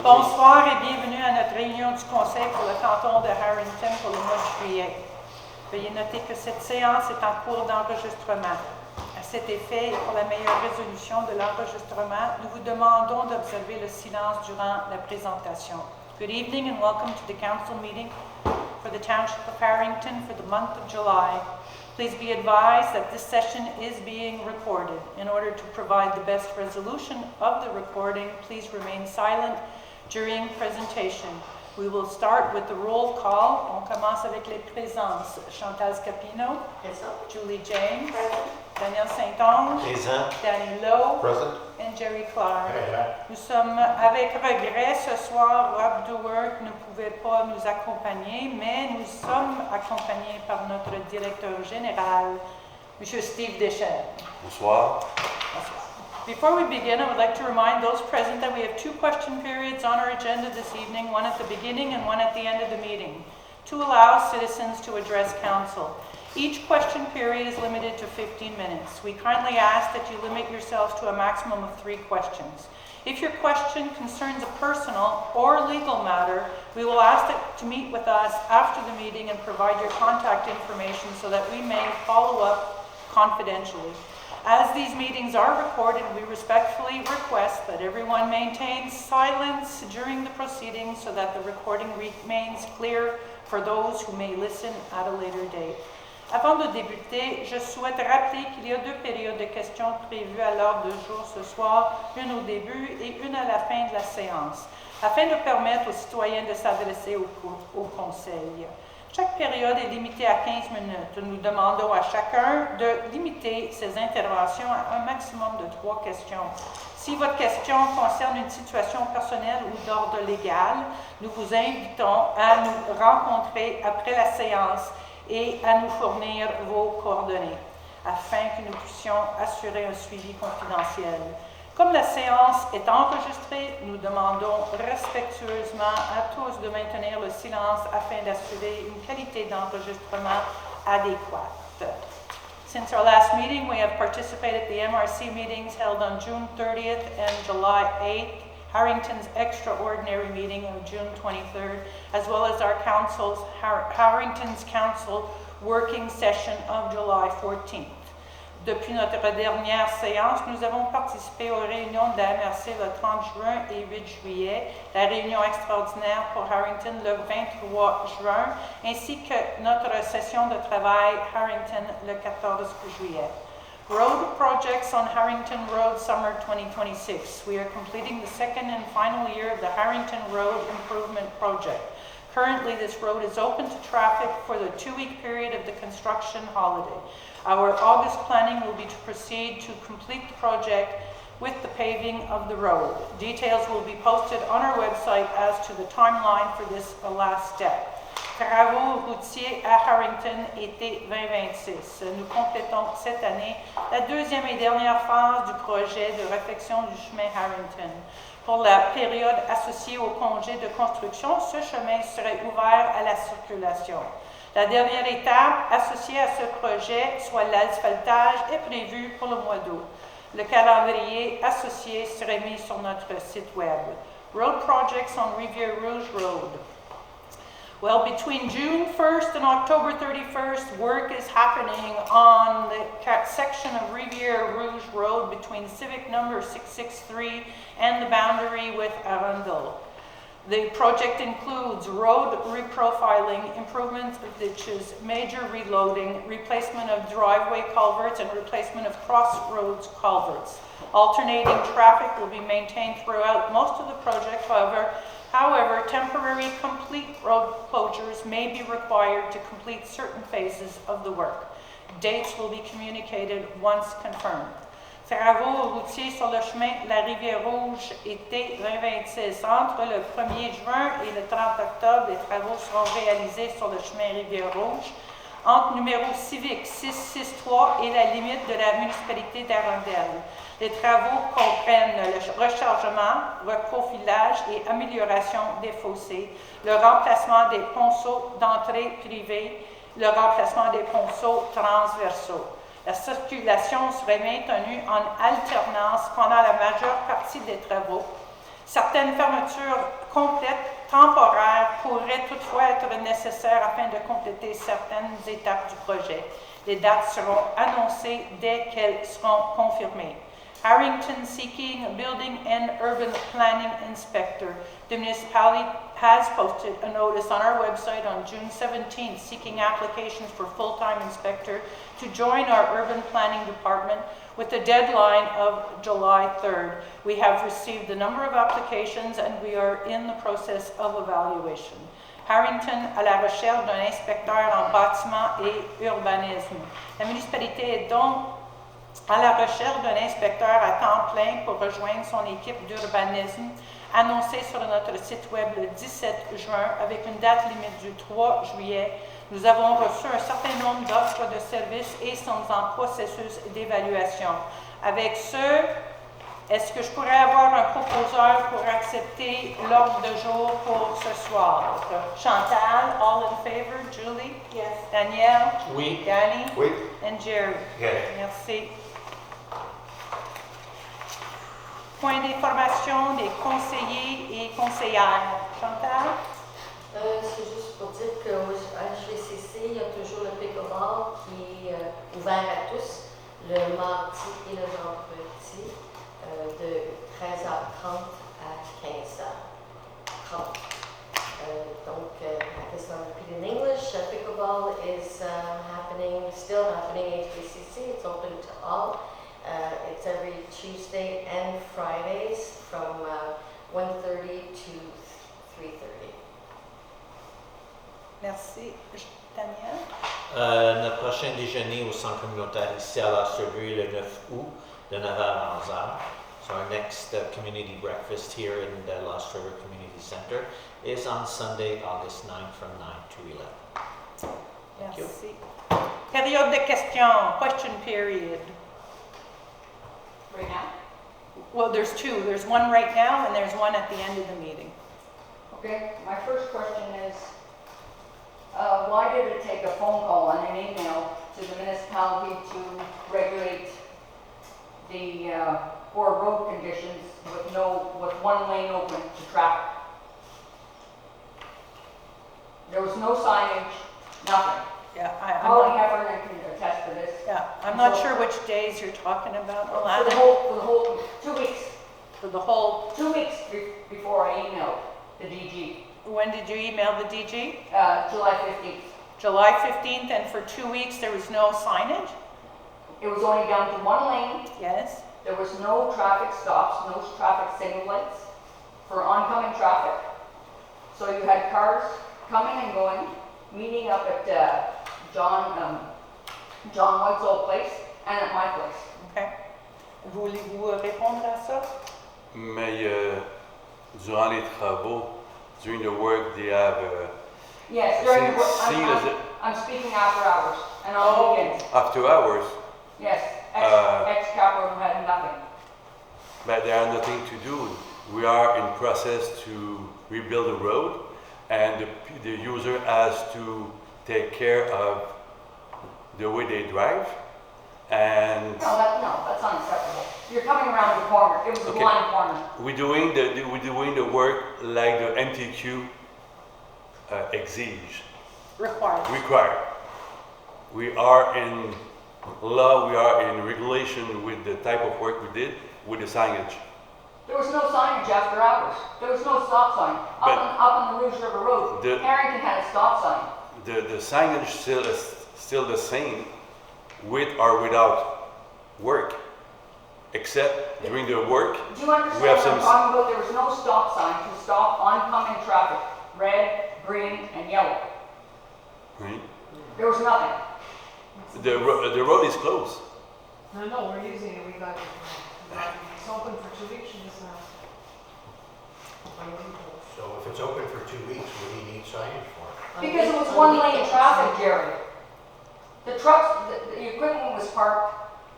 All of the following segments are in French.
Bonsoir et bienvenue à notre réunion du conseil pour le canton de Harrington pour le mois de juillet. Veuillez noter que cette séance est en cours d'enregistrement. À cet effet et pour la meilleure résolution de l'enregistrement, nous vous demandons d'observer le silence durant la présentation. Good evening and welcome to the council meeting for the Township of Harrington for the month of July. Please be advised that this session is being recorded. In order to provide the best resolution of the recording, please remain silent during presentation. We will start with the roll call. On commence avec les présences. Chantal Scapino. Présent. Julie James. Present. Daniel Saint-Onge. Présent. Danny Lowe. Present. And Jerry Clark. Présent. Nous sommes avec regret ce soir. Rob Dewar ne pouvait pas nous accompagner, mais nous sommes accompagnés par notre directeur général, M. Steve Deschênes. Bonsoir. Before we begin, I would like to remind those present that we have two question periods on our agenda this evening, one at the beginning and one at the end of the meeting, to allow citizens to address council. Each question period is limited to 15 minutes. We kindly ask that you limit yourselves to a maximum of 3 questions. If your question concerns a personal or legal matter, we will ask to meet with us after the meeting and provide your contact information so that we may follow up confidentially. As these meetings are recorded, we respectfully request that everyone maintain silence during the proceedings so that the recording remains clear for those who may listen at a later date. Avant de débuter, je souhaite rappeler qu'il y a 2 périodes de questions prévues à l'ordre du jour ce soir, une au début et une à la fin de la séance, afin de permettre aux citoyens de s'adresser au conseil. Chaque période est limitée à 15 minutes. Nous demandons à chacun de limiter ses interventions à un maximum de 3 questions. Si votre question concerne une situation personnelle ou d'ordre légal, nous vous invitons à nous rencontrer après la séance et à nous fournir vos coordonnées, afin que nous puissions assurer un suivi confidentiel. Comme la séance est enregistrée, nous demandons respectueusement à tous de maintenir le silence afin d'assurer une qualité d'enregistrement adéquate. Since our last meeting, we have participated at the MRC meetings held on June 30th and July 8th, Harrington's extraordinary meeting of June 23rd, as well as our Harrington's Council working session of July 14th. Depuis notre dernière séance, nous avons participé aux réunions de la MRC le 30 juin et 8 juillet, la réunion extraordinaire pour Harrington le 23 juin, ainsi que notre session de travail Harrington le 14 juillet. Road projects on Harrington Road Summer 2026. We are completing the second and final year of the Harrington Road Improvement Project. Currently, this road is open to traffic for the 2-week period of the construction holiday. Our August planning will be to proceed to complete the project with the paving of the road. Details will be posted on our website as to the timeline for this last step. Travaux routiers à Harrington, été 2026. Nous complétons cette année la 2e et dernière phase du projet de réfection du chemin Harrington. Pour la période associée au congé de construction, ce chemin serait ouvert à la circulation. La dernière étape associée à ce projet, soit l'asphaltage, est prévue pour le mois d'août. Le calendrier associé serait mis sur notre site web. Road projects on Rivière Rouge Road. Well, between June 1st and October 31st, work is happening on the section of Rivière Rouge Road between Civic number 663 and the boundary with Arundel. The project includes road reprofiling, improvements of ditches, major reloading, replacement of driveway culverts, and replacement of crossroads culverts. Alternating traffic will be maintained throughout most of the project, However, temporary complete road closures may be required to complete certain phases of the work. Dates will be communicated once confirmed. Travaux routiers sur le chemin de la Rivière Rouge, été 2026. Entre le 1er juin et le 30 octobre, les travaux seront réalisés sur le chemin Rivière Rouge, entre numéro civique 663 et la limite de la municipalité d'Arundel. Les travaux comprennent le rechargement, reprofilage et amélioration des fossés, le remplacement des ponceaux d'entrée privée, le remplacement des ponceaux transversaux. La circulation serait maintenue en alternance pendant la majeure partie des travaux. Certaines fermetures complètes temporaires pourraient toutefois être nécessaires afin de compléter certaines étapes du projet. Les dates seront annoncées dès qu'elles seront confirmées. Harrington seeking a building and urban planning inspector. The municipality has posted a notice on our website on June 17th seeking applications for full-time inspector to join our urban planning department with a deadline of July 3rd. We have received a number of applications and we are in the process of evaluation. Harrington à la recherche d'un inspecteur en bâtiment et urbanisme. La municipalité est donc à la recherche d'un inspecteur à temps plein pour rejoindre son équipe d'urbanisme, annoncée sur notre site web le 17 juin avec une date limite du 3 juillet. Nous avons reçu un certain nombre d'offres de services et sommes en processus d'évaluation. Avec ce, est-ce que je pourrais avoir un proposeur pour accepter l'ordre de jour pour ce soir? Chantal, all in favor? Julie? Yes. Danielle? Oui. Danny? Oui. And Jerry? Yes. Merci. Point d'information des conseillers et conseillères. Chantal? C'est juste pour dire qu'au HVCC, il y a toujours le pickleball qui est ouvert à tous le mardi et le vendredi de 13h30 à 15h30. Donc, I guess I'll repeat in English. Pickleball is still happening at HVCC. It's open to all. It's every Tuesday and Fridays from 1:30 to 3:30. Merci. Daniel? Notre prochain déjeuner au centre communautaire ici à Lost River le 9 août de 9h à 11h. So our next community breakfast here in the Lost River Community Center is on Sunday, August 9th from 9 to 11. Thank you. Merci. Période de questions, question period. Right now? Well, there's two. There's one right now and there's one at the end of the meeting. Okay, my first question is, why did it take a phone call and an email to the municipality to regulate the poor road conditions with one lane open to traffic? There was no signage, nothing. Yeah, Holly Heffernan can attest to this. yeah, I'm not sure which days you're talking about, For Alana. the whole 2 weeks, For the whole, 2 weeks before I emailed the DG, when did you email the DG? July 15th. July 15th, and for 2 weeks there was no signage? It was only down to one lane. Yes. There was no traffic stops, no traffic signal lights for oncoming traffic. So you had cars coming and going, meeting up at John White's old place and at my place. Okay. Voulez-vous répondre à ça? Mais durant les travaux, during the work, they have Yes, during the See, is it- I'm speaking after hours and on weekends. after hours, Yes, ex-capital had nothing. but they have nothing to do. We are in process to rebuild the road, and the user has to take care of the way they drive. And No, that's unacceptable. You're coming around the corner. It was a Okay. blind corner. we're doing the work like the MTQ exige. Required. We are in law, we are in regulation with the type of work we did with the signage. There was no signage after hours. There was no stop sign. But- Up on the Rouge River Road, The- Harrington had a stop sign. The signage still the same with or without work, except during the work. Do you understand We have what I'm some- talking about? There was no stop sign to stop oncoming traffic, red, green, and yellow. Right? There was nothing. The road is closed. No, we're using it. We got it. It's open for 2 weeks. You just asked. So if it's open for 2 weeks, what do you need signage for? Because it was one lane traffic, Jerry. The trucks, the equipment was parked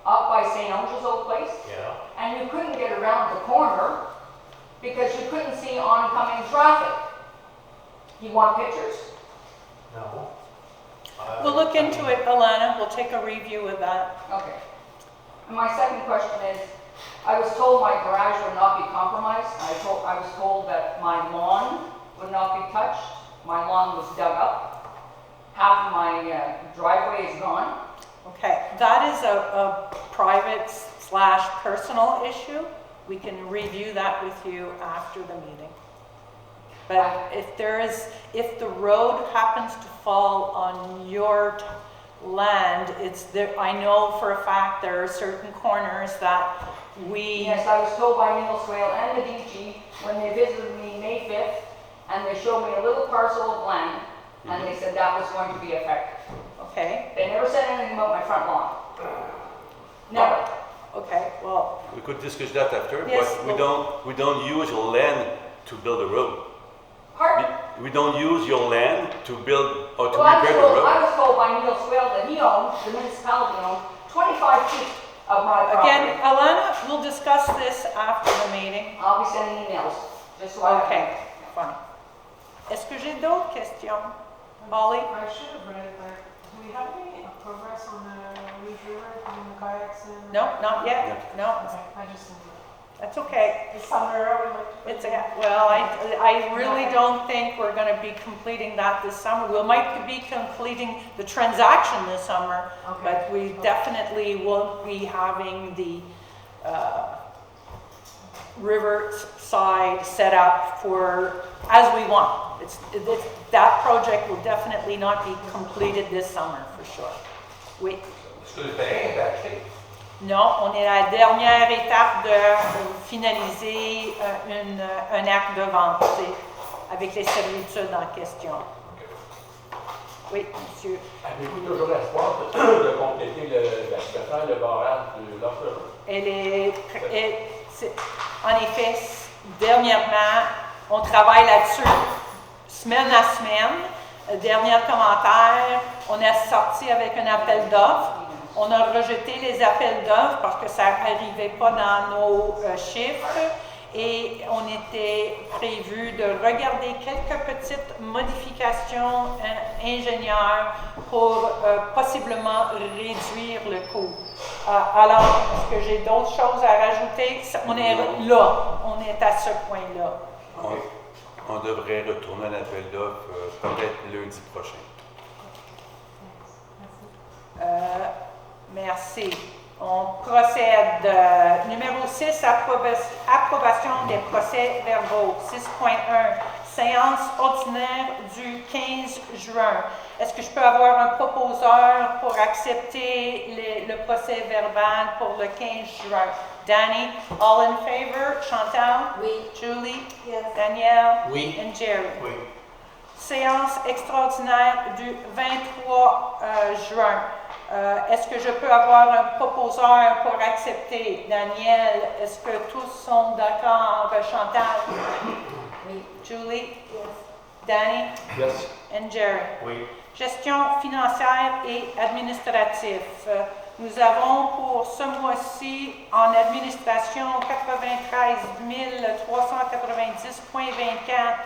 up by St. Angel's old place, Yeah, and you couldn't get around the corner because you couldn't see oncoming traffic. You want pictures? no. We'll look into it, Alana. We'll take a review of that. Okay. And my second question is, I was told my garage would not be compromised. I was my lawn would not be touched. My lawn was dug up. Half of my driveway is gone. Okay, that is a private / personal issue. We can review that with you after the meeting. But if the road happens to fall on your land, it's there. I know for a fact there are certain corners that we. Yes, I was told by Neil Swale and the DG when they visited me May 5th, and they showed me a little parcel of land, and they said that was going to be affected. Okay. They never said anything about my front lawn. Never. Okay. Well. We could discuss that after, Yes, but we don't use your land to build a road. Pardon? We don't use your land to build or to Well, I repair the road. was told by Neil Swale that he owned, the municipality owned, 25 feet of my property. Again, Alana, we'll discuss this after the meeting. I'll be sending emails, just so I Okay, fine. Est-ce que j'ai d'autres questions? Molly? I should have read it, but do we have any progress on the Rouge River, doing the kayaks and? No, not yet. No, Okay, I just didn't know. that's okay. This summer, I would like to. put It's it in. well, I really don't think we're going to be completing that this summer. We might be completing the transaction this summer, Okay. but we definitely won't be having the river side set up for as we want. That project will definitely not be completed this summer for sure. Oui. Est-ce que le terrain est acheté? Non, on est à la dernière étape de finaliser un acte de vente, c'est avec les servitudes en question. Oui, monsieur. Avez-vous toujours l'espoir de compléter de faire le barrage de l'Orfèvre? En effet, dernièrement, on travaille là-dessus semaine à semaine. Dernier commentaire, on a sorti avec un appel d'offres. On a rejeté les appels d'offres parce que ça n'arrivait pas dans nos chiffres et on était prévu de regarder quelques petites modifications ingénieures pour possiblement réduire le coût. Alors, est-ce que j'ai d'autres choses à rajouter? On est là, on est à ce point-là. On devrait retourner à l'appel d'offres peut-être lundi prochain. Merci. On procède. Numéro 6, approbation des procès-verbaux. 6.1, séance ordinaire du 15 juin. Est-ce que je peux avoir un proposeur pour accepter le procès-verbal pour le 15 juin? Danny, all in favor? Chantal? Oui. Julie? Yes. Danielle? Oui. And Jerry? Oui. Séance extraordinaire du 23 juin. Est-ce que je peux avoir un proposeur pour accepter? Daniel, est-ce que tous sont d'accord? Chantal? Oui. Julie? Yes. Danny? Yes. And Jerry? Oui. Gestion financière et administrative. Nous avons pour ce mois-ci en administration 93 390,24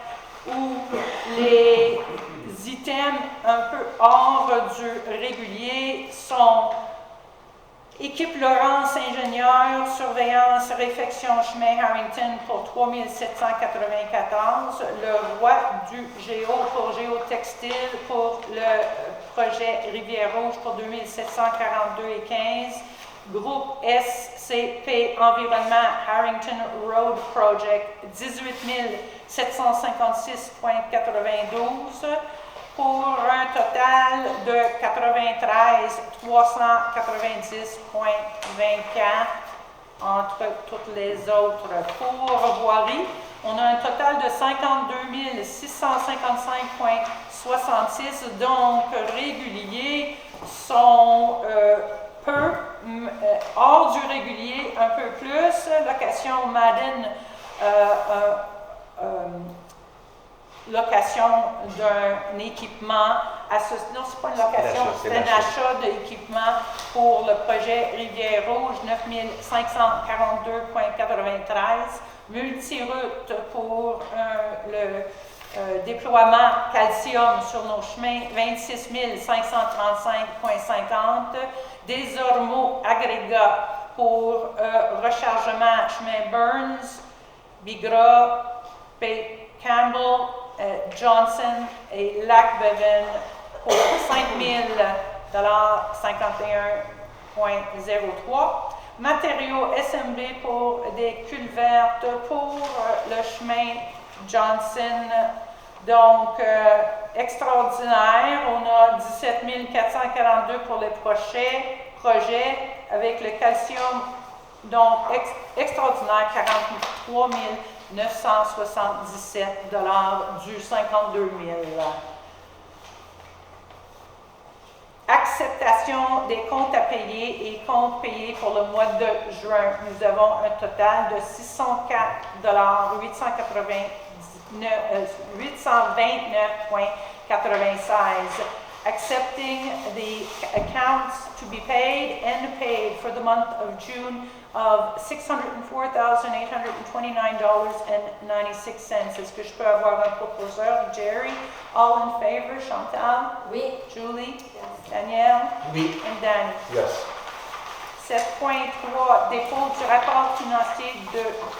où les items un peu hors du régulier sont équipe Laurence ingénieur, surveillance, réfection chemin Harrington pour 3794, le roi du géo pour géotextile pour le projet Rivière-Rouge pour 2742,15, groupe SCP Environnement Harrington Road Project 18 756,92 pour un total de 93 390,24 entre toutes les autres. Pour voirie, on a un total de 52 655,66, donc réguliers sont peu, hors du régulier un peu plus, location Madden, location d'un équipement, non, c'est pas une location, c'est un achat d'équipement pour le projet Rivière-Rouge, 9542,93, multiroute pour le déploiement calcium sur nos chemins, 26 535,50, des ormeaux agrégats pour rechargement chemin Burns, Bigra, Campbell, Johnson et Lac-Bevan pour 5 51,03. Matériaux SMB pour des culvertes pour le chemin Johnson. Donc, extraordinaire, on a 17 442 pour les projets avec le calcium. Donc, extraordinaire, 43 977 du 52 000. Acceptation des comptes à payer et comptes payés pour le mois de juin. Nous avons un total de 829,96. Accepting the accounts to be paid and paid for the month of June of $604,829.96. Est-ce que je peux avoir un proposeur? Jerry? All in favor? Chantal? Oui. Julie? Yes. Danielle? Oui. And Danny? Yes. 7.3, dépôt du rapport financier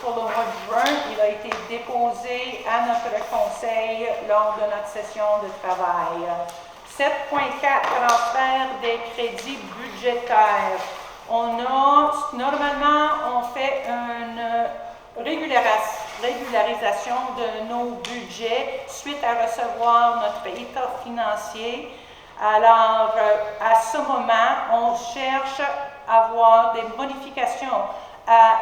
pour le mois de juin. Il a été déposé à notre conseil lors de notre session de travail. 7.4, transfert des crédits budgétaires. Normalement, on fait une régularisation de nos budgets suite à recevoir notre état financier. Alors, à ce moment, on cherche à avoir des modifications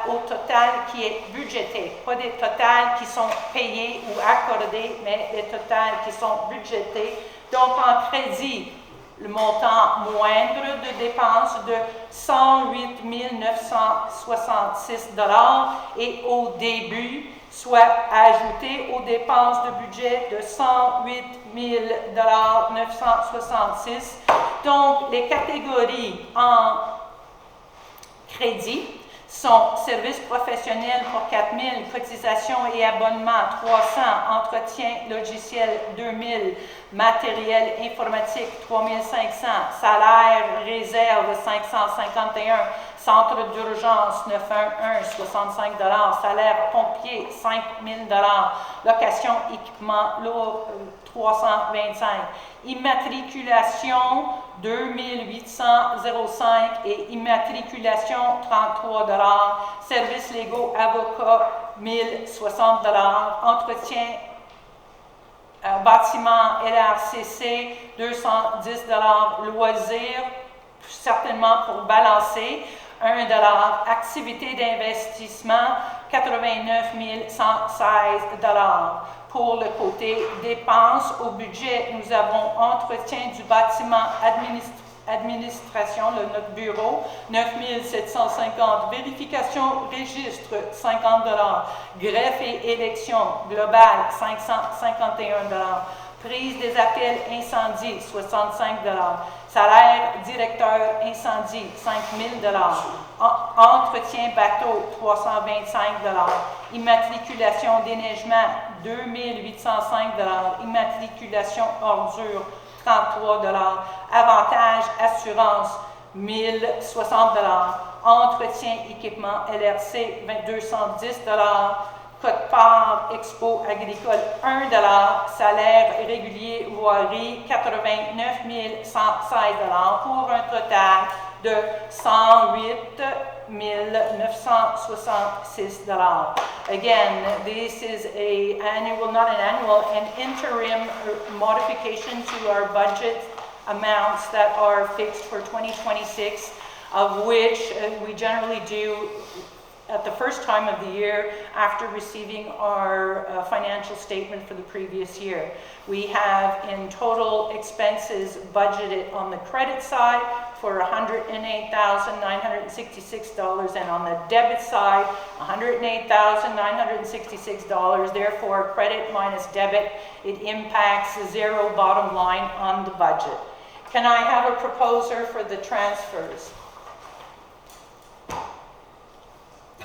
au total qui est budgété. Pas des totals qui sont payés ou accordés, mais des totals qui sont budgétés. Donc, en crédit, le montant moindre de dépenses de 108 966 et au début, soit ajouté aux dépenses de budget de 108 966. Donc, les catégories en crédit sont services professionnels pour 4 000, cotisations et abonnements 300, entretien logiciel 2 000, matériel informatique 3 500, salaire réserve 551, centre d'urgence 911, 65 salaire pompier 5 000 location équipement lourd 325, immatriculation 2805 et immatriculation 33 services légaux avocat 1060 entretien bâtiment LRCC 210 loisirs certainement pour balancer 1 activité d'investissement 89 116 Pour le côté dépenses, au budget, nous avons entretien du bâtiment administration, notre bureau, 9 750 vérification registre, 50 greffe et élection globale, 551 prise des appels incendie, 65 salaire directeur incendie, 5 000 entretien bateau, 325 immatriculation déneigement, 2 805 immatriculation ordure, 33 avantage assurance, 1060 entretien équipement LRC, 210 quote-part expo agricole, 1 salaire régulier voirie, 89 116 pour un total de 108 966 Again, this is an interim modification to our budget amounts that are fixed for 2026, of which we generally do at the first time of the year after receiving our financial statement for the previous year. We have in total expenses budgeted on the credit side for $108,966 and on the debit side $108,966. Therefore, credit minus debit, it impacts the zero bottom line on the budget. Can I have a proposer for the transfers?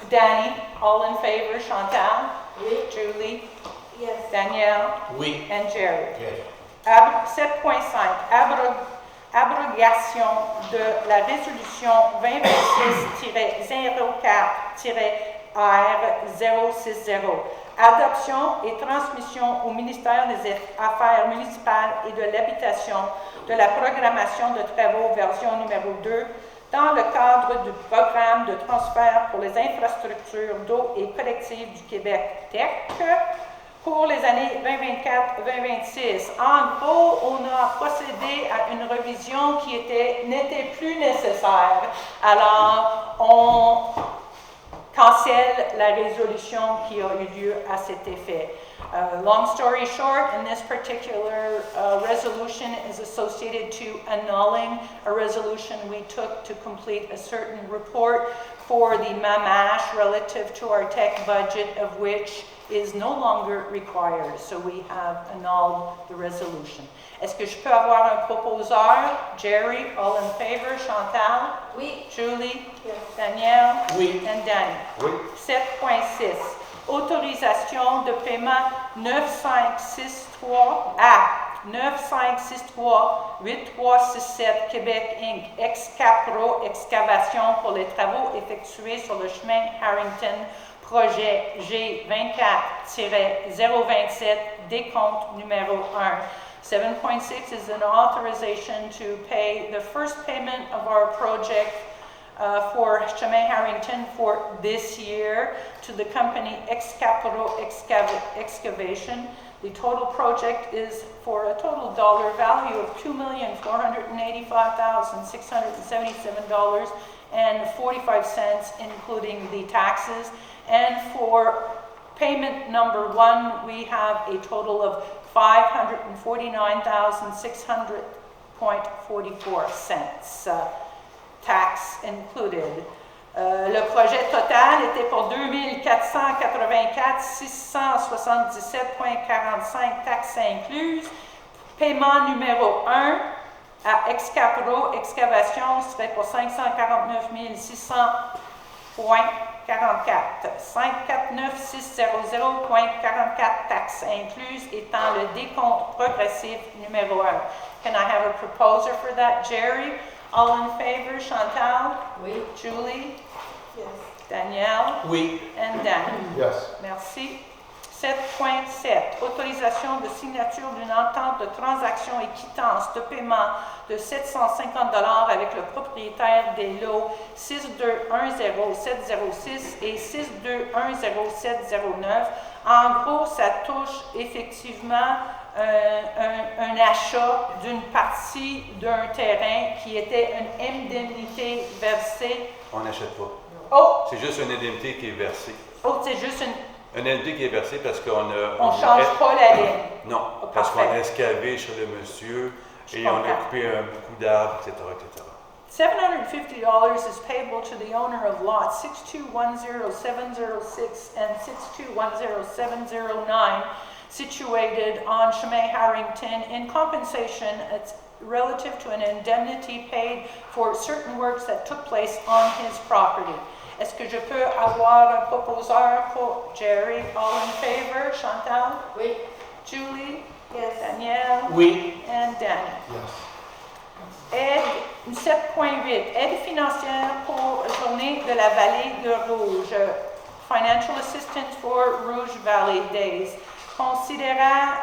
Danny, all in favor? Chantal? Oui. Julie? Yes. Danielle? Oui. And Jerry? Yes. 7.5. Abrogation de la résolution 2026-04-R060 adoption et transmission au ministère des Affaires municipales et de l'Habitation de la programmation de travaux version numéro 2 dans le cadre du programme de transfert pour les infrastructures d'eau et collectives du Québec TEC pour les années 2024-2026. En gros, on a procédé à une revision qui n'était plus nécessaire. Alors, on cancelle la résolution qui a eu lieu à cet effet. Long story short, in this particular resolution is associated to annulling a resolution we took to complete a certain report for the MAMASH relative to our tech budget, of which is no longer required. So we have annulled the resolution. Est-ce que je peux avoir un proposeur? Jerry, all in favor? Chantal? Oui. Julie? Yes. Danielle? Oui. And Danny? Oui. 7.6. Autorisation de paiement 9563 à 9563 8367 Québec Inc. Ex-Capro Excavation pour les travaux effectués sur le chemin Harrington, projet G24-027, décompte numéro 1. 7.6 is an authorization to pay the first payment of our project for Chemin Harrington for this year to the company Ex-Capro Excavation. The total project is for a total dollar value of $2,485,677.45, including the taxes. And for payment number 1, we have a total of $549,600.44, tax included. Le projet total était pour 2,484,677,45 taxes incluses. Paiement numéro 1 à Ex-Capro Excavation serait pour 549,600,44. 549,600,44 taxes incluses étant le décompte progressif numéro 1. Can I have a proposer for that? Jerry? All in favor? Chantal? Oui. Julie? Yes. Danielle? Oui. And Dan? Yes. Merci. 7.7. Autorisation de signature d'une entente de transaction et quittance de paiement de $750 avec le propriétaire des lots 6210-706 et 6210-709. En gros, ça touche effectivement un achat d'une partie d'un terrain qui était une indemnité versée. On n'achète pas. Oh! C'est juste une indemnité qui est versée. Oh, c'est juste une... Une indemnité qui est versée parce qu'on a... On ne change pas la ligne. Non, Oh, parce qu'on parfait. a excavé chez le monsieur Je et on a comprends. coupé beaucoup d'arbres, etc., etc. $750 is payable to the owner of lots 6210-706 and 6210-709 situated on Chemin Harrington in compensation relative to an indemnity paid for certain works that took place on his property. Est-ce que je peux avoir un proposeur pour Jerry? All in favor? Chantal? Oui. Julie? Yes. Danielle? Oui. And Danny? Yes. Aide 7.8, aide financière pour Journée de la Vallée de Rouge, Financial Assistance for Rouge Valley Days. Considérant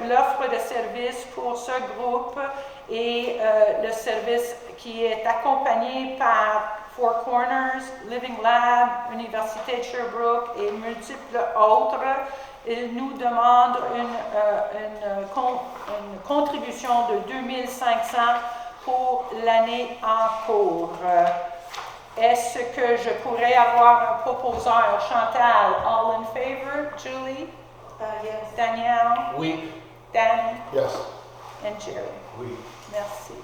l'offre de services pour ce groupe et le service qui est accompagné par Four Corners, Living Lab, Université de Sherbrooke et multiples autres, il nous demande une contribution de $2,500 pour l'année en cours. Est-ce que je pourrais avoir un proposeur? Chantal, all in favor? Julie? Yes. Danielle? Oui. Danny? Yes. And Jerry? Oui. Merci.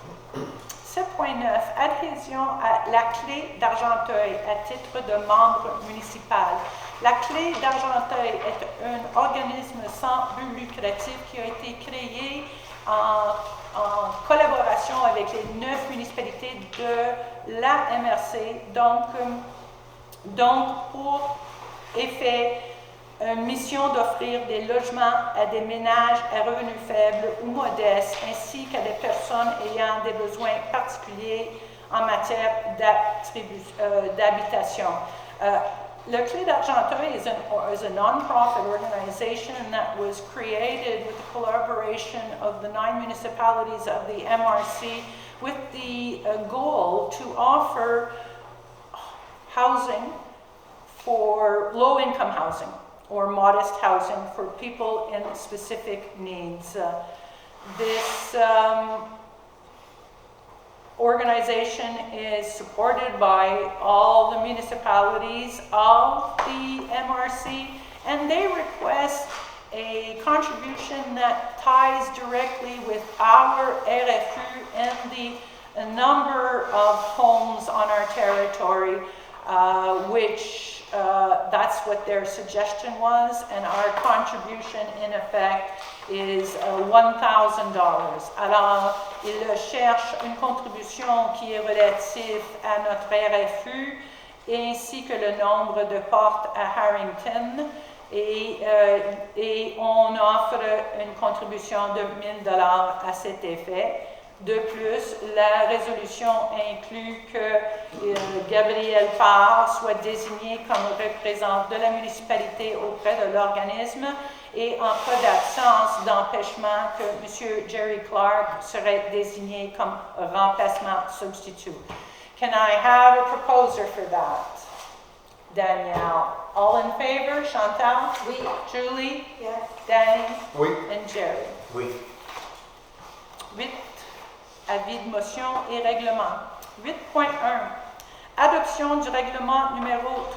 7.9. Adhésion à la clé d'Argenteuil à titre de membre municipal. La clé d'Argenteuil est un organisme sans but lucratif qui a été créé en collaboration avec les 9 municipalités de la MRC. Donc pour effet, une mission d'offrir des logements à des ménages à revenus faibles ou modestes, ainsi qu'à des personnes ayant des besoins particuliers en matière d'habitation. Le Clé d'Argenteuil is a non-profit organization that was created with the collaboration of the 9 municipalities of the MRC with the goal to offer housing for low-income housing or modest housing for people in specific needs. This organization is supported by all the municipalities of the MRC, and they request a contribution that ties directly with our RFU and the number of homes on our territory, which that's what their suggestion was, and our contribution in effect is $1,000. Alors, ils cherchent une contribution qui est relative à notre RFU ainsi que le nombre de portes à Harrington, et on offre une contribution de $1,000 à cet effet. De plus, la résolution inclut que Gabriel Parr soit désigné comme représentant de la municipalité auprès de l'organisme et en cas d'absence d'empêchement que M. Jerry Clark serait désigné comme remplacement substitut. Can I have a proposer for that? Danielle. All in favor? Chantal? Oui. Julie? Yes. Danny? Oui. And Jerry. Oui. 8. Avis de motion et règlement. 8.1. Adoption du règlement numéro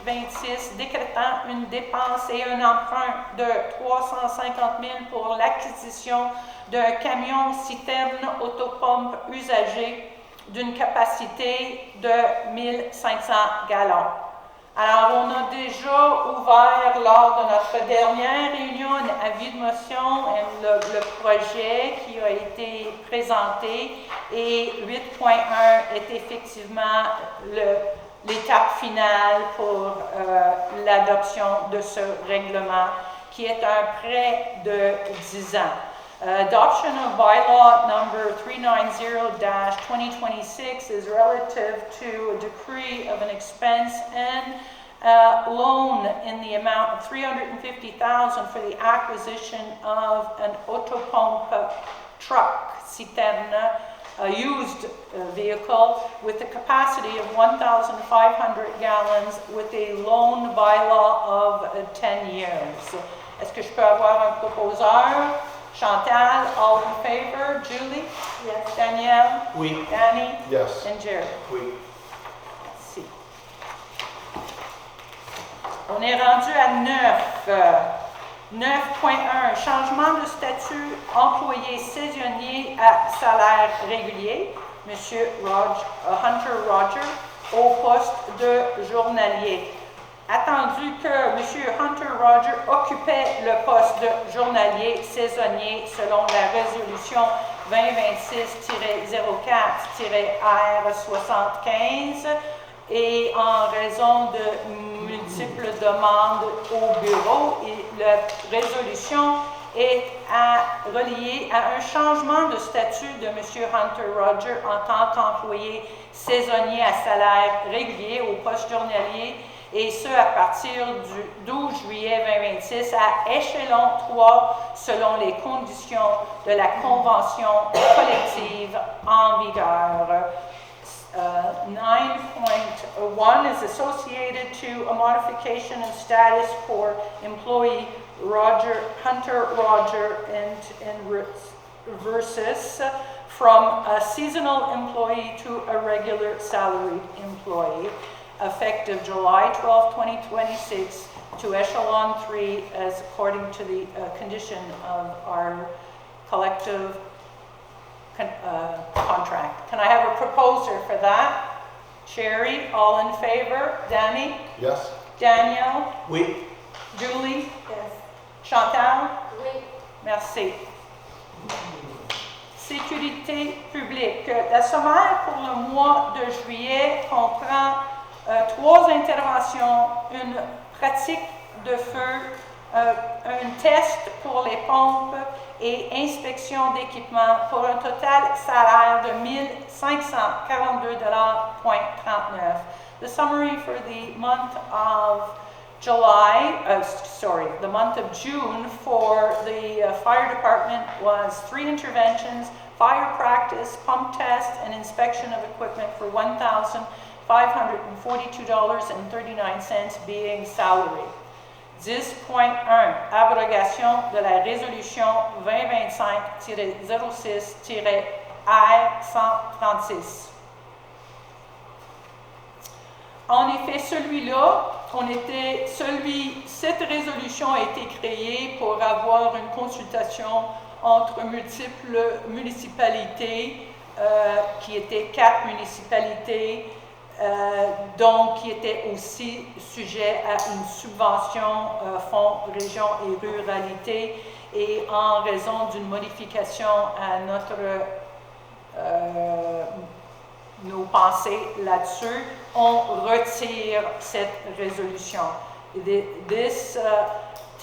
390-2026 décrétant une dépense et un emprunt de 350 000 pour l'acquisition d'un camion citerne autopompe usagé d'une capacité de 1500 gallons. Alors, on a déjà ouvert lors de notre dernière réunion un avis de motion, le projet qui a été présenté, et 8.1 est effectivement l'étape finale pour l'adoption de ce règlement, qui est un prêt de 10 ans. Adoption of bylaw number 390-2026 is relative to a decree of an expense and loan in the amount of $350,000 for the acquisition of an autopompe truck citerne, a used vehicle with a capacity of 1,500 gallons with a loan bylaw of 10 years. Est-ce que je peux avoir un proposeur? Chantal, all in favor? Julie? Yes. Danielle? Oui. Danny? Yes. And Jerry? Oui. Merci. On est rendu à 9.1. Changement de statut employé saisonnier à salaire régulier. Monsieur Hunter Roger au poste de journalier. Attendu que M. Hunter Roger occupait le poste de journalier saisonnier selon la résolution 2026-04-R75 et en raison de multiples demandes au bureau, et la résolution est reliée à un changement de statut de M. Hunter Roger en tant qu'employé saisonnier à salaire régulier au poste journalier, et ce à partir du 12 juillet 2026 à échelon 3 selon les conditions de la convention collective en vigueur. 9.1 is associated to a modification in status for employee Hunter Roger and versus from a seasonal employee to a regular salaried employee, effective July 12, 2026 to Echelon 3 as according to the condition of our collective contract. Can I have a proposer for that? Sherry, all in favor? Danny? Yes. Danielle? Oui. Julie? Yes. Chantal? Oui. Merci. Sécurité publique. La sommaire pour le mois de juillet comprend 3 interventions, une pratique de feu, un test pour les pompes et inspection d'équipement pour un total salaire de $1,542,39. The summary for the month of the month of June for the fire department was 3 interventions, fire practice, pump test, and inspection of equipment for $1,542.39 being salary. 10.1 Abrogation de la résolution 2025-06-R136. En effet, cette résolution a été créée pour avoir une consultation entre multiples municipalités, qui étaient 4 municipalités, donc qui étaient aussi sujets à une subvention Fonds Région et Ruralité, et en raison d'une modification à nos pensées là-dessus, on retire cette résolution. This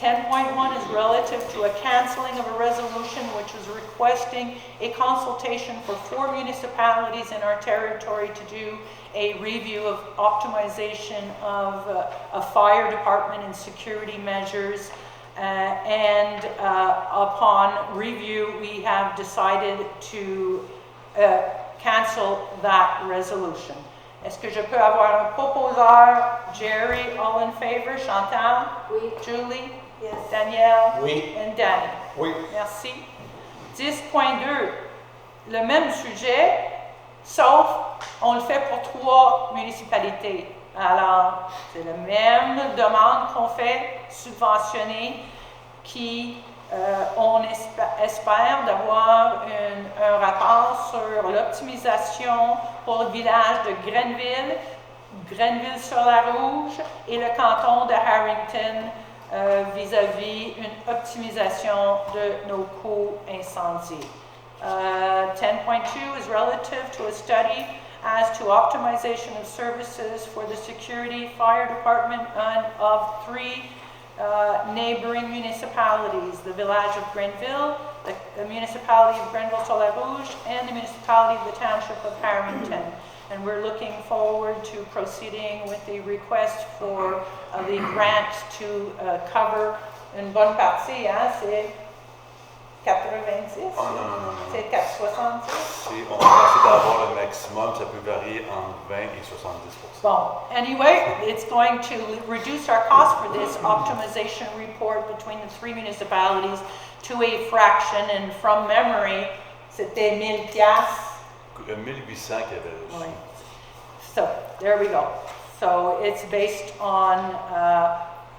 10.1 is relative to a canceling of a resolution which was requesting a consultation for 4 municipalities in our territory to do a review of optimization of fire department and security measures. And upon review, we have decided to cancel that resolution. Est-ce que je peux avoir un proposeur? Jerry, all in favor? Chantal? Oui. Julie? Yes. Danielle? Oui. And Danny? Oui. Merci. 10.2, le même sujet, sauf on le fait pour 3 municipalités. Alors, c'est la même demande qu'on fait, subventionnée, qui on espère d'avoir un rapport sur l'optimisation pour le village de Grenville-sur-la-Rouge et le canton de Harrington vis-à-vis une optimisation de nos coûts incendies. 10.2 is relative to a study as to optimization of services for the security fire department of 3 neighboring municipalities, the village of Grenville, the municipality of Grenville-sur-la-Rouge, and the municipality of the township of Harrington. And we're looking forward to proceeding with the request for the grant to cover une bonne partie, hein, c'est 90? Oh, non. C'est 4,70? On va essayer d'avoir le maximum, ça peut varier entre 20 et 70%. Bon, anyway, it's going to reduce our cost for this optimization report between the 3 municipalities to a fraction, and from memory, c'était 1,000 piastres. 1800 qu'il y avait reçu. Right. So, there we go. So, it's based on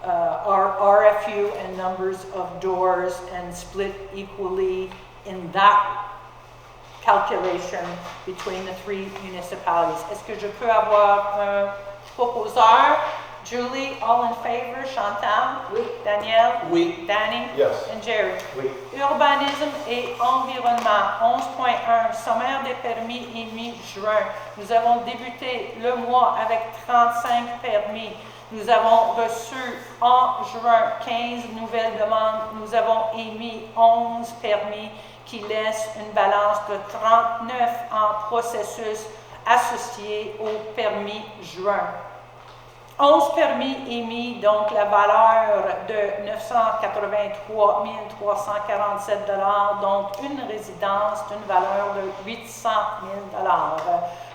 our RFU and numbers of doors and split equally in that calculation between the 3 municipalities. Est-ce que je peux avoir un proposeur? Julie, all in favor? Chantal? Oui. Danielle? Oui. Danny? Yes. And Jerry? Oui. Urbanisme et environnement, 11.1, sommaire des permis émis juin. Nous avons débuté le mois avec 35 permis. Nous avons reçu en juin 15 nouvelles demandes. Nous avons émis 11 permis qui laissent une balance de 39 en processus associé au permis juin. 11 permis émis, donc la valeur de 983 347 $, donc une résidence d'une valeur de 800 000 $.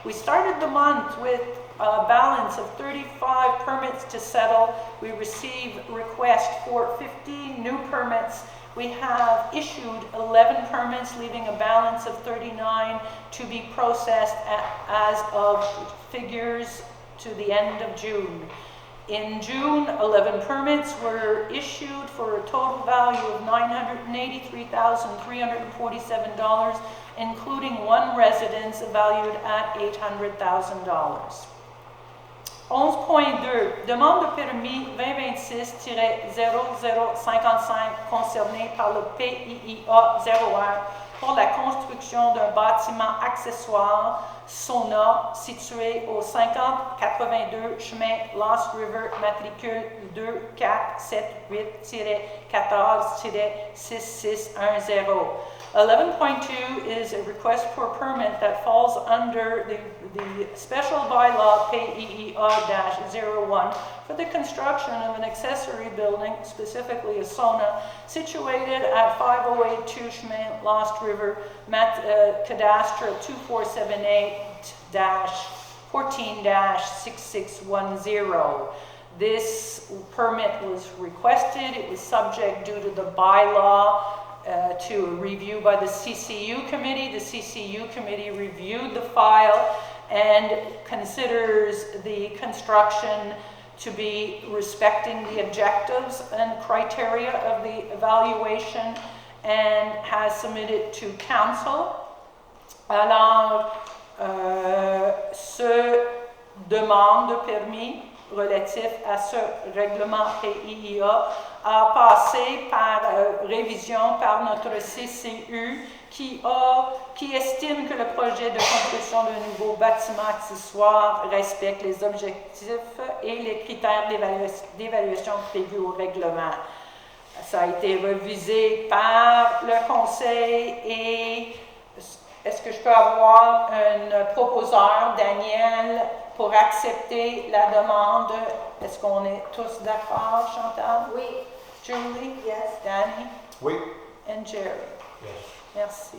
We started the month with a balance of 35 permits to settle. We received requests for 50 new permits. We have issued 11 permits, leaving a balance of 39 to be processed as of figures to the end of June. In June, 11 permits were issued for a total value of $983,347, including 1 residence valued at $800,000. 11.2, demande de permis 2026-0055 concernée par le PIIA 01 pour la construction d'un bâtiment accessoire Sauna, situé au 5082 chemin Lost River, matricule 2478-14-6610. 11.2 is a request for permit that falls under the special bylaw PEER-01 for the construction of an accessory building, specifically a sauna, situated at 5082 chemin Lost River, cadastre 2478-14-6610. This permit was requested. It was subject due to the bylaw to a review by the CCU committee. The CCU committee reviewed the file and considers the construction to be respecting the objectives and criteria of the evaluation and has submitted to council. Alors, ce demande de permis relatif à ce règlement PIIA a passé par révision par notre CCU qui estime que le projet de construction d'un nouveau bâtiment accessoire respecte les objectifs et les critères d'évaluation prévus au règlement. Ça a été revisé par le conseil et est-ce que je peux avoir un proposeur, Daniel, pour accepter la demande? Est-ce qu'on est tous d'accord, Chantal? Oui. Julie? Yes. Danny? Oui. And Jerry? Yes. Merci.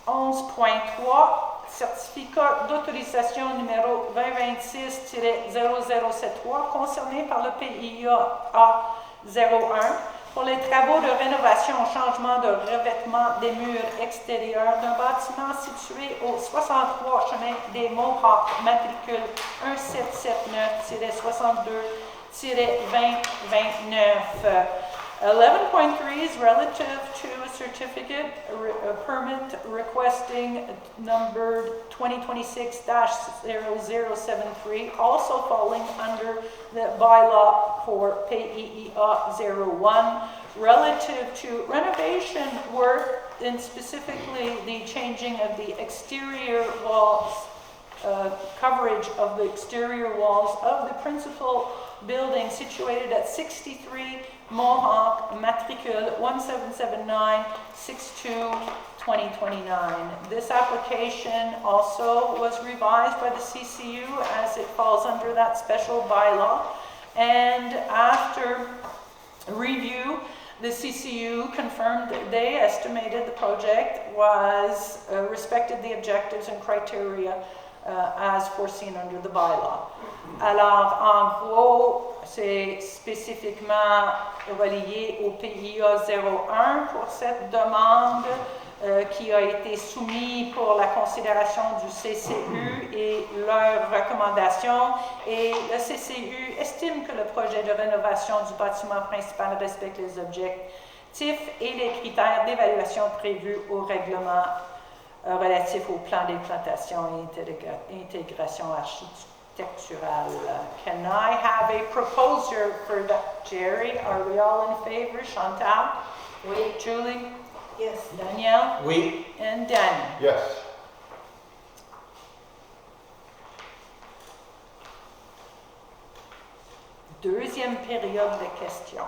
11.3, certificat d'autorisation numéro 2026-0073 concerné par le PIA A01 pour les travaux de rénovation au changement de revêtement des murs extérieurs d'un bâtiment situé au 63 chemin des Mohawks, matricule 1779-62-2029. 11.3 is relative to a certificate, a permit requesting number 2026-0073, also falling under the bylaw for PEEA 01, relative to renovation work and specifically the changing of the exterior walls, coverage of the exterior walls of the principal building situated at 63 Mohawk, matricule 1779-62-2029. This application also was revised by the CCU as it falls under that special bylaw. And after review, the CCU confirmed that they estimated the project was respected the objectives and criteria as foreseen under the bylaw. Alors, en gros, c'est spécifiquement relié au PIA 01 pour cette demande qui a été soumise pour la considération du CCU et leurs recommandations. Et le CCU estime que le projet de rénovation du bâtiment principal respecte les objectifs et les critères d'évaluation prévus au règlement relatif au plan d'implantation et intégration architecturale. Can I have a proposer for that, Jerry? Are we all in favor? Chantal? Oui. Julie? Yes. Danielle? Oui. And Danny? Yes. Deuxième période de questions.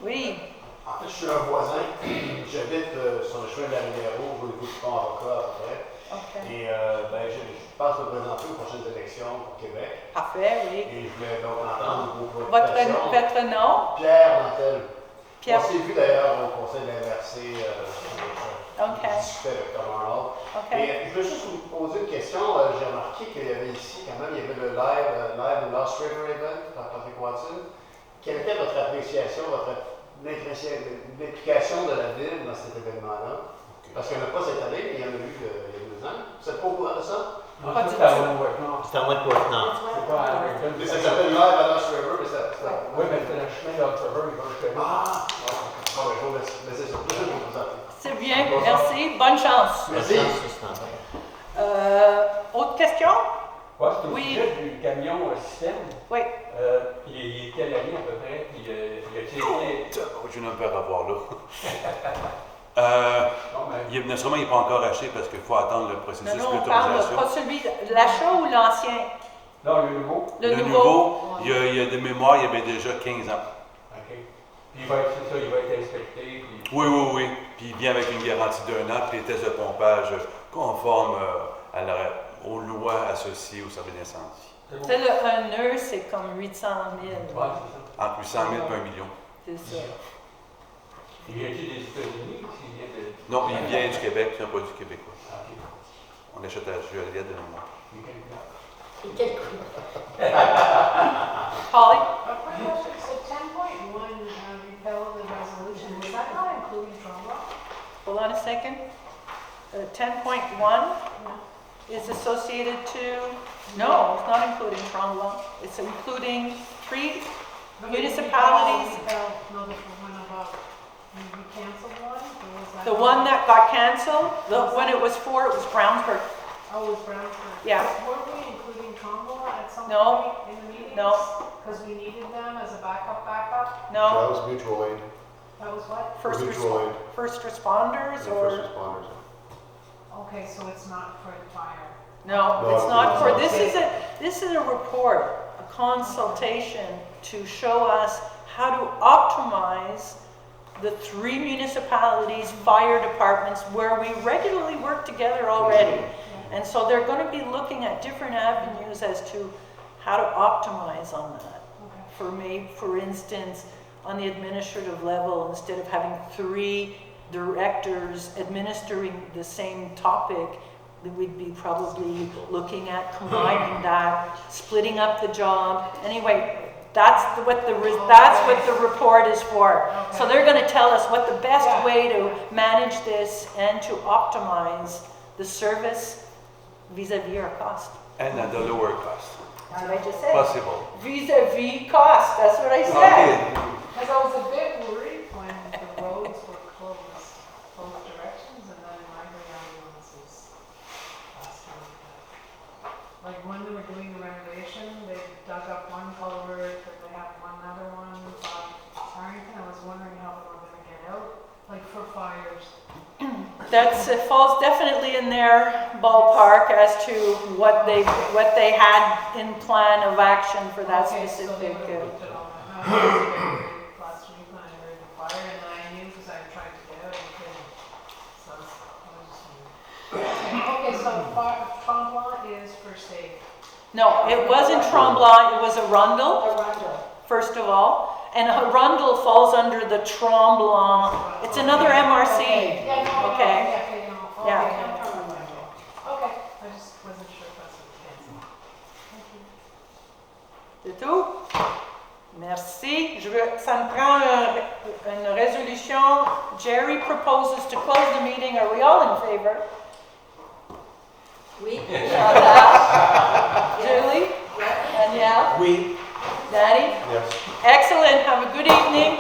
Oui. En fait, je suis un voisin. J'habite sur le chemin de la rivière Rouge, au niveau du pont Avocat, à peu près. OK. Et je pense me présenter aux prochaines élections pour Québec. Parfait, oui. Et je voulais donc entendre vos Votre préoccupations. nom? Pierre Nantel. Pierre. On s'est vu d'ailleurs au conseil d'inversé. OK. On discutait avec Tom Arnold. OK. Et je veux juste vous poser une question. J'ai remarqué qu'il y avait ici, quand même, il y avait le live Lost River Event par Patrick Watson. Quelle était votre appréciation, l'implication de la ville dans cet événement-là? Parce qu'il n'y en a pas cette année, mais il y en a eu il y a 2 ans. Vous n'êtes pas au courant de ça? Non, Pas ça, du c'est à tout. Wentworth. C'est à Wentworth, non. C'est pas à Harrington. Ça s'appelle live à Lost River, mais ça. Oui, mais c'est le chemin de Lost River, il va jusqu'à là. Ah! Bon, je vous laisse. Mais c'est ça. Je vais vous présenter. C'est bien, merci. Bonne chance. Merci. Autre question? Ouais, c'est au Oui. sujet du camion système. Oui. Il est quelle année à peu près? Puis il a été... Je ne peux pas avoir là. Non, mais Naturellement, il n'est pas encore acheté parce qu'il faut attendre le processus Non, on parle d'autorisation. pas celui de l'achat ou l'ancien? non, le nouveau. Le nouveau, nouveau. il y a de mémoire, il y avait déjà 15 ans. OK. Puis il va être, c'est ça, il va être inspecté. Puis... Oui. Puis il vient avec une garantie d'1 an, puis les tests de pompage conformes aux lois associées au service d'incendie. C'est bon. Tu sais, le 1 nœud, c'est comme 800 000. Ouais, c'est ça. Entre 800 000 et 1 million. C'est ça. Il vient-tu des États-Unis ou s'il vient de... Non, il vient du Québec, c'est un produit québécois. Ah, OK. On achète à Juillet de mémoire. Et quel coup? Holly? A quick question, so 10.1, repeal the resolution, was that not including trauma? Hold on a second. 10.1 is associated to, no, it's not including Tremblant. It's including 3 municipalities. No, the one above, you canceled one, or was that? The one that got canceled, when it was 4, it was Brownsburg. Oh, it was Brownsburg. Yeah. Weren't we including trauma at some No. point in the meetings? No. Because we needed them as a backup? No, That was mutual aid. That was what? Mutual aid. first responders Yeah, or? first responders. Okay, so it's not for the fire. No, No, it's not for, it's this is a report, a consultation to show us how to optimize the 3 municipalities' fire departments where we regularly work together already. And so they're going to be looking at different avenues as to how to optimize on that. Okay. For instance, on the administrative level, instead of having 3 directors administering the same topic, we'd be probably looking at combining that, splitting up the job. Anyway, that's what the report is for. So they're going to tell us what the best Yeah. way to manage this and to optimize the service vis-à-vis our cost. And at the lower cost. That's what I just said. Possible. Vis-à-vis cost, that's what I said. Okay. Because I was a bit worried when the roads were closed, both directions, and then my ambulances last week. Like when they were doing the renovation, they dug up one culvert, and they have one other one on Harrington. I was wondering how they were gonna get out, like for fires. It falls definitely in their ballpark as to what they had in plan of action for that Okay, so they specific. would've looked at all that. I was a bit worried last week when I heard the fire, and then I knew because I tried to get out and couldn't. So I was just wondering. Okay, so Tremblant is first aid. No, it wasn't Tremblant, it was Arundel, Arundel. first of all. And Arundel falls under the Tremblant, it's another MRC. Yeah, no, Okay. no, Yeah. okay, I'm from Arundel. Okay, I just wasn't sure if that's what it is. Thank you. C'est tout? Merci. Ça me prend une résolution. Jerry proposes to close the meeting. Are we all in favor? Oui. Chantal? Julie? Danielle? Oui. Danny? Yes. Excellent. Have a good evening.